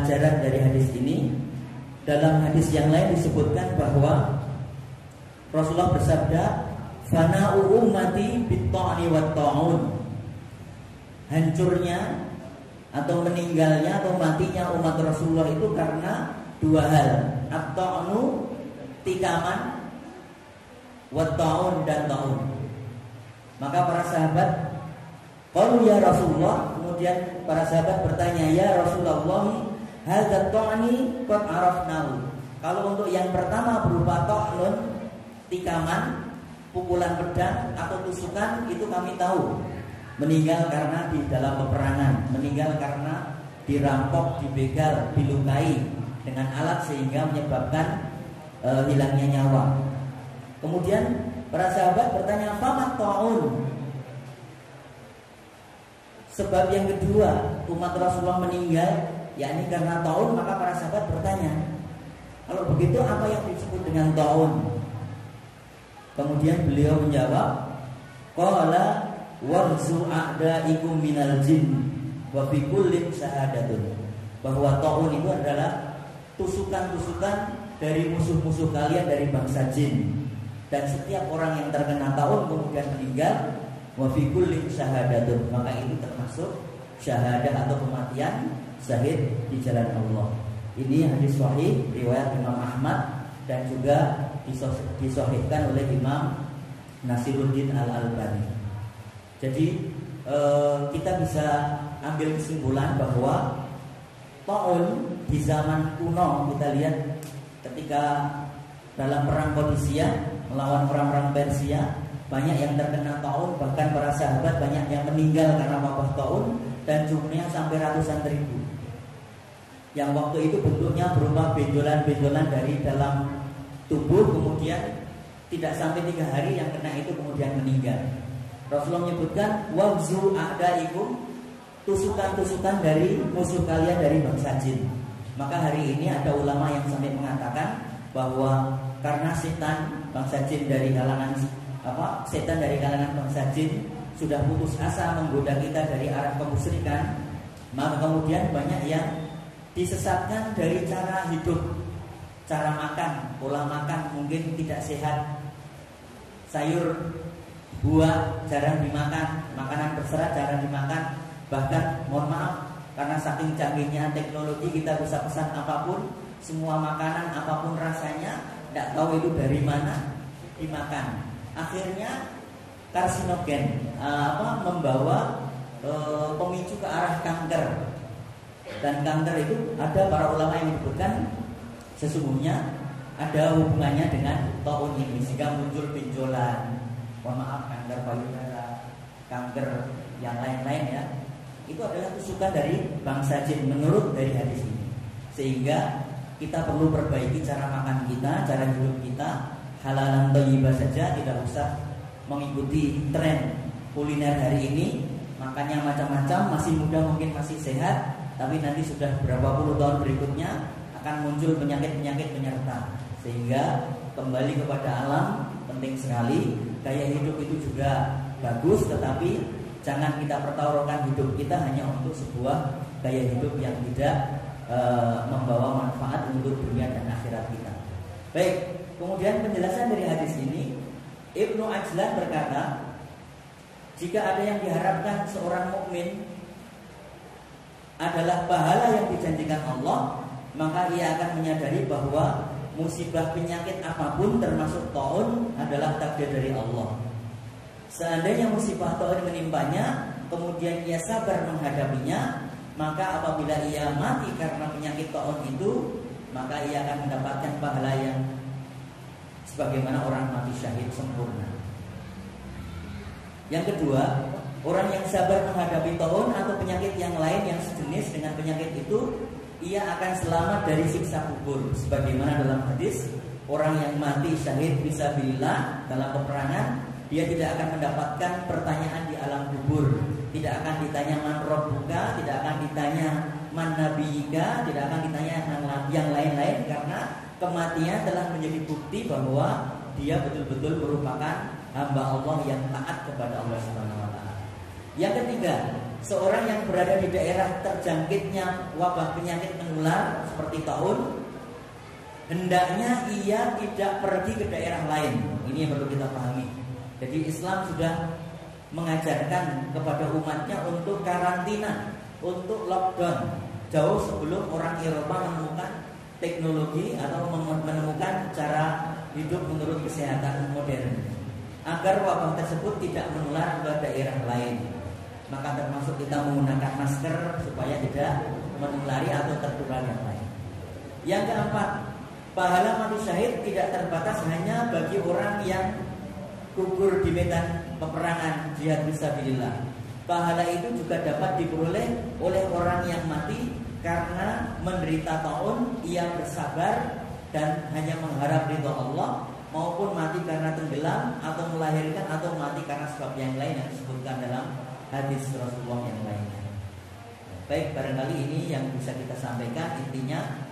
pelajaran dari hadis ini. Dalam hadis yang lain disebutkan bahwa Rasulullah bersabda, "Fana'u ummati bit-ta'ni wat-ta'un." Hancurnya atau meninggalnya atau matinya umat Rasulullah itu karena dua hal, at-ta'nu, tikaman, wat-ta'un, dan ta'un. Maka para sahabat, qalu ya Rasulullah, kemudian para sahabat bertanya, ya Rasulullah, hadza ta'ni qad arafnahu. Kalau untuk yang pertama berupa ta'nun, tikaman, pukulan pedang atau tusukan, itu kami tahu. Meninggal karena di dalam peperangan, meninggal karena dirampok, dibegal, dilukai dengan alat sehingga menyebabkan hilangnya nyawa. Kemudian para sahabat bertanya, famat ta'un? Sebab yang kedua umat Rasulullah meninggal yakni karena ta'un, maka para sahabat bertanya, kalau begitu apa yang disebut dengan ta'un? Kemudian beliau menjawab, qala warzu a'daikum minal jin wa fi kullin syahadatun. Bahwa ta'un itu adalah tusukan-tusukan dari musuh-musuh kalian dari bangsa jin. Dan setiap orang yang terkena ta'un kemudian meninggal, wa fi kullin syahadatun, maka itu termasuk syahadah atau kematian syahid di jalan Allah. Ini hadis sahih riwayat Imam Ahmad dan juga disahihkan oleh Imam Nasiruddin Al-Albani. Jadi kita bisa ambil kesimpulan bahwa ta'un di zaman kuno, kita lihat ketika dalam perang Qadisiyah melawan perang Persia, banyak yang terkena ta'un, bahkan para sahabat banyak yang meninggal karena wabah ta'un, dan jumlahnya sampai ratusan ribu. Yang waktu itu bentuknya berupa benjolan-benjolan dari dalam tubuh, kemudian tidak sampai 3 hari yang kena itu kemudian meninggal. Rasulullah menyebutkan wabzu a'daikum, tusukan-tusukan dari musuh kalian dari bangsa jin. Maka hari ini ada ulama yang sampai mengatakan bahwa karena setan bangsa jin dari kalangan setan dari kalangan bangsa jin sudah putus asa menggoda kita dari arah kemusyrikan, maka kemudian banyak yang disesatkan dari cara hidup, cara makan, pola makan mungkin tidak sehat, sayur buah jarang dimakan, makanan berserat jarang dimakan. Bahkan mohon maaf, karena saking canggihnya teknologi, kita bisa pesan apapun, semua makanan apapun rasanya, tidak tahu itu dari mana dimakan. Akhirnya karsinogen, membawa pemicu ke arah kanker. Dan kanker itu ada para ulama yang menyebutkan sesungguhnya ada hubungannya dengan ta'un ini, sehingga muncul benjolan, mohon maaf, kanker payudara, kanker yang lain-lain ya. Itu adalah tusukan dari bangsa jin menurut dari hadis ini. Sehingga kita perlu perbaiki cara makan kita, cara hidup kita, halalan thayyibah saja, tidak usah mengikuti tren kuliner hari ini. Makannya macam-macam, masih muda mungkin masih sehat, tapi nanti sudah berapa puluh tahun berikutnya akan muncul penyakit-penyakit penyerta. Sehingga kembali kepada alam penting sekali. Gaya hidup itu juga bagus, tetapi jangan kita pertaruhkan hidup kita hanya untuk sebuah gaya hidup yang tidak membawa manfaat untuk dunia dan akhirat kita. Baik, kemudian penjelasan dari hadis ini, Ibnu Ajlan berkata, jika ada yang diharapkan seorang mukmin adalah pahala yang dijanjikan Allah, maka ia akan menyadari bahwa musibah penyakit apapun termasuk ta'un adalah takdir dari Allah. Seandainya musibah ta'un menimpanya, kemudian ia sabar menghadapinya, maka apabila ia mati karena penyakit ta'un itu, maka ia akan mendapatkan pahala yang sebagaimana orang mati syahid sempurna. Yang kedua, orang yang sabar menghadapi ta'un atau penyakit yang lain yang sejenis dengan penyakit itu, ia akan selamat dari siksa kubur. Sebagaimana dalam hadis, orang yang mati syahid fisabilillah dalam peperangan, dia tidak akan mendapatkan pertanyaan di alam kubur. Tidak akan ditanya man rabbuka, tidak akan ditanya man nabiyika, tidak akan ditanya yang lain-lain, karena kematian telah menjadi bukti bahwa dia betul-betul merupakan hamba Allah yang taat kepada Allah Subhanahu wa taala. Yang ketiga, seorang yang berada di daerah terjangkitnya wabah penyakit menular seperti taun, hendaknya ia tidak pergi ke daerah lain. Ini yang perlu kita pahami. Jadi Islam sudah mengajarkan kepada umatnya untuk karantina, untuk lockdown jauh sebelum orang Eropa menemukan teknologi atau menemukan cara hidup menurut kesehatan modern, agar wabah tersebut tidak menular ke daerah lain. Maka termasuk kita menggunakan masker supaya tidak menulari atau tertular yang lain. Yang keempat, pahala mati syahid tidak terbatas hanya bagi orang yang gugur di medan peperangan jihad fisabilillah. Pahala itu juga dapat diperoleh oleh orang yang mati karena menderita taun, ia bersabar dan hanya mengharap ridho Allah, maupun mati karena tenggelam atau melahirkan, atau mati karena sebab yang lain yang disebutkan dalam hadis Rasulullah yang lainnya. Baik, barangkali ini yang bisa kita sampaikan. Intinya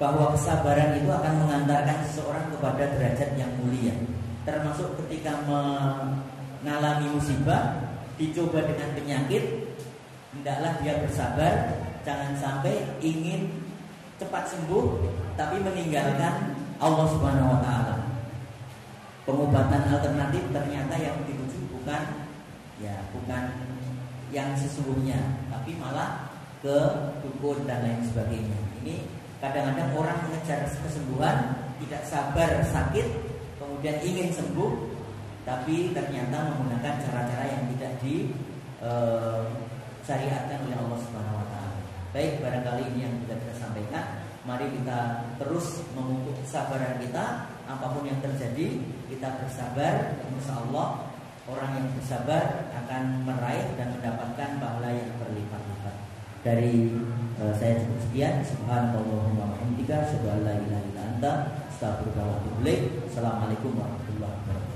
bahwa kesabaran itu akan mengantarkan seseorang kepada derajat yang mulia. Termasuk ketika mengalami musibah, dicoba dengan penyakit, hendaklah dia bersabar. Jangan sampai ingin cepat sembuh tapi meninggalkan Allah Subhanahu wa taala. Pengobatan alternatif ternyata yang dituju bukan yang sesungguhnya, tapi malah ke dukun dan lain sebagainya. Ini kadang-kadang orang mengejar kesembuhan, tidak sabar sakit, kemudian ingin sembuh, tapi ternyata menggunakan cara-cara yang tidak disyariatkan oleh Allah Subhanahu wa taala. Baik, barangkali ini yang bisa kita sampaikan. Mari kita terus memupuk kesabaran kita. Apapun yang terjadi, kita bersabar. Insyaallah orang yang bersabar akan meraih dan mendapatkan pahala yang berlipat-lipat. Dari saya cukup sekian. Subhanallahumma wa bihamdika, asyhadu an la ilaha illa anta, astaghfiruka wa atubu ilaik. Assalamualaikum warahmatullahi wabarakatuh.